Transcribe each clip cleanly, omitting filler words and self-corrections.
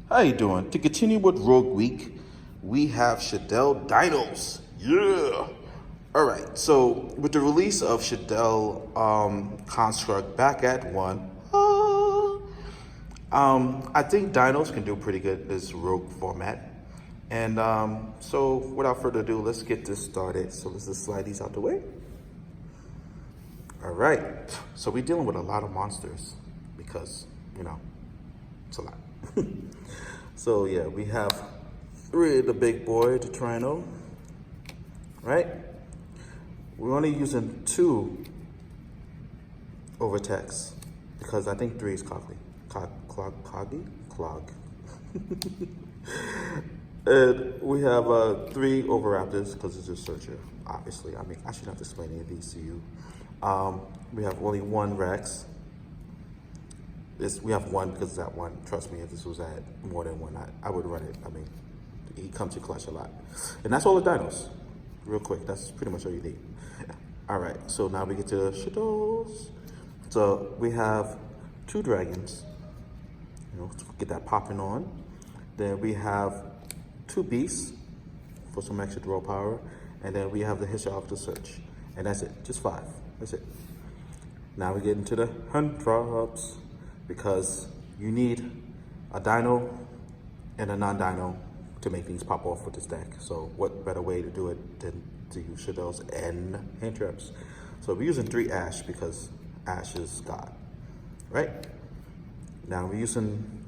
How you doing? To continue with Rogue Week, we have Shaddoll Dinos. Yeah. All right. So with the release of Shaddoll Construct back at one, I think Dinos can do pretty good in this Rogue format. And so without further ado, let's get this started. So let's just slide these out the way. All right. So we're dealing with a lot of monsters because it's a lot. So yeah, we have three of the big boy, the Trino, right? We're only using two over text because I think three is coggy. Clog. And we have three over Raptors because it's a searcher, obviously. I mean, I shouldn't have to explain any of these to you. We have only one Rex. We have one because it's at one. Trust me, if this was at more than one, I would run it. I mean, he comes to clutch a lot. And that's all the dinos. Real quick, that's pretty much all you need. All right, so now we get to the Shaddolls. So we have two dragons, to get that popping on. Then we have two beasts for some extra draw power. And then we have the Hitcher off the search. And that's it, just five, that's it. Now we get into the hunt drops, because you need a dino and a non-dino to make things pop off with this deck. So what better way to do it than to use Shaddolls and hand traps. So we're using 3 Ash because Ash is God, right? Now we're using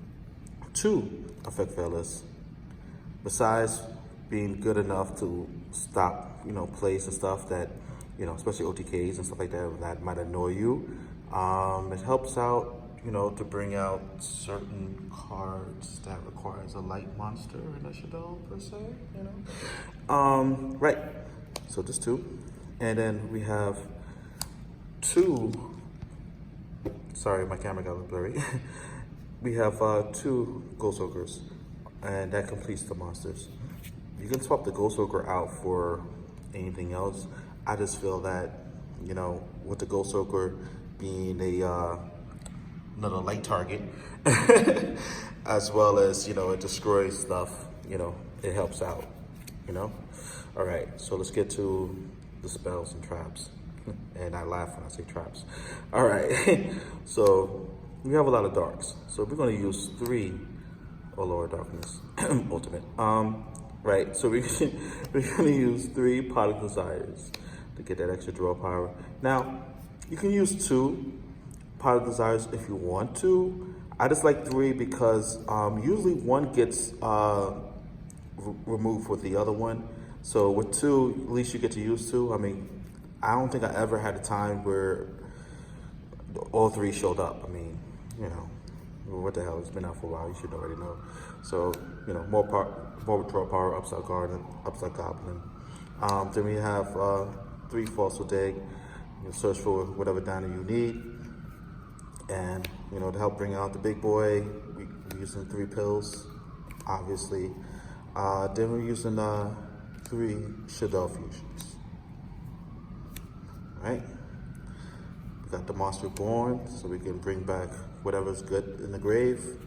2 Effect Failers. Besides being good enough to stop, plays and stuff that, especially OTKs and stuff like that might annoy you. It helps out, to bring out certain cards that requires a light monster in a Shaddoll per se, Right, so just 2. And then we have 2, sorry, my camera got a little blurry. We have 2 Ghost Ogres, and that completes the monsters. You can swap the Ghost Ogre out for anything else. I just feel that, with the Ghost Ogre being another light target, as well as, it destroys stuff, it helps out, All right, so let's get to the spells and traps. And I laugh when I say traps. All right, so we have a lot of darks. So we're gonna use 3 Lower Darkness Ultimate. Right, so we're gonna use 3 Pot of Desires to get that extra draw power. Now, you can use 2 Pot of Desires if you want to. I just like 3 because usually one gets removed with the other one. So with 2, at least you get to use 2. I mean, I don't think I ever had a time where all 3 showed up. I mean, what the hell? It's been out for a while. You should already know. So, more draw power, upside garden, upside goblin. Then we have 3 Fossil Dig. You search for whatever dino you need. And, to help bring out the big boy, we're using 3 pills, obviously. Then we're using 3 Shaddoll fusions. Right? We got the Monster Born, so we can bring back whatever's good in the grave,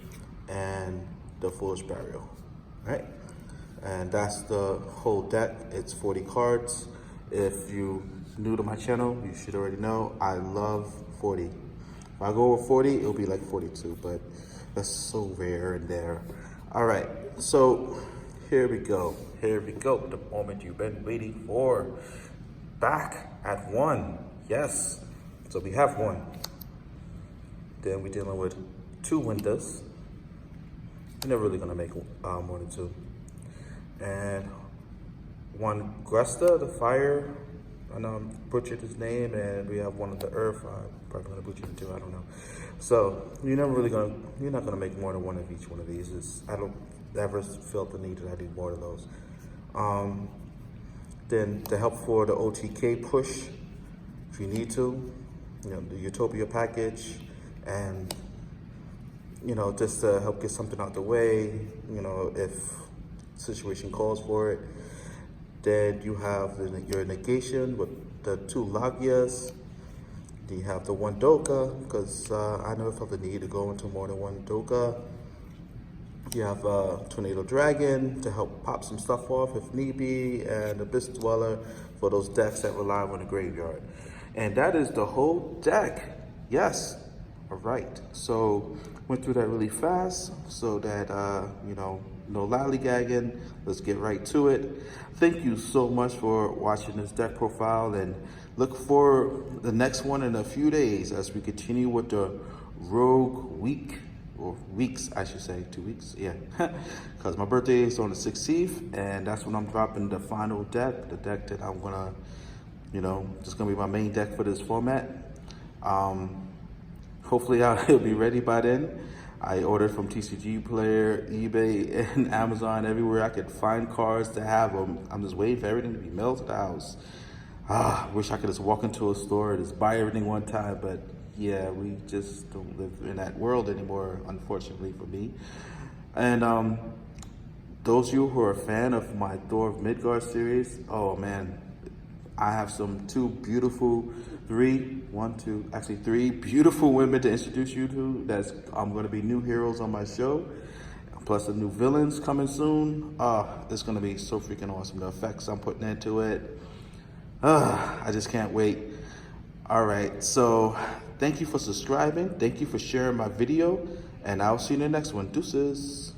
and the Foolish Burial, right? And that's the whole deck. It's 40 cards. If you new to my channel, you should already know I love 40. If I go over 40, it'll be like 42, but that's so rare and there. All right, so here we go. Here we go, the moment you've been waiting for. Back at 1, yes. So we have 1. Then we're dealing with 2 Windows. You're never really gonna make more than 2. And 1 Gresta, the fire. I know I butchered his name, and we have 1 of the earth. I'm probably gonna butcher him too, I don't know. So you're not gonna make more than 1 of each one of these. I don't ever felt the need that I need more of those. Then to help for the OTK push, if you need to, the Utopia package, and just to help get something out the way, if situation calls for it. Then you have your negation with the 2 Lagias. Then you have the 1 Doka, because I never felt the need to go into more than 1 Doka. You have Tornado Dragon to help pop some stuff off if need be, and Abyss Dweller for those decks that rely on the graveyard. And that is the whole deck. Yes. All right. So went through that really fast so that, you know, no lollygagging. Let's get right to it. Thank you so much for watching this deck profile, and look for the next one in a few days as we continue with the Rogue Week. Or weeks, I should say, 2 weeks, yeah. Because my birthday is on the 16th, and that's when I'm dropping the final deck, the deck that I'm gonna, you know, just gonna be my main deck for this format. Hopefully it'll be ready by then. I ordered from TCG Player, eBay, and Amazon, everywhere I could find cards to have them. I'm just waiting for everything to be mailed to the house. Wish I could just walk into a store and just buy everything one time, but yeah, we just don't live in that world anymore, unfortunately for me. And those of you who are a fan of my Thor of Midgard series, oh man, I have three beautiful women to introduce you to. I'm going to be new heroes on my show, plus the new villains coming soon. It's going to be so freaking awesome. The effects I'm putting into it, I just can't wait. All right, so thank you for subscribing. Thank you for sharing my video, and I'll see you in the next one. Deuces.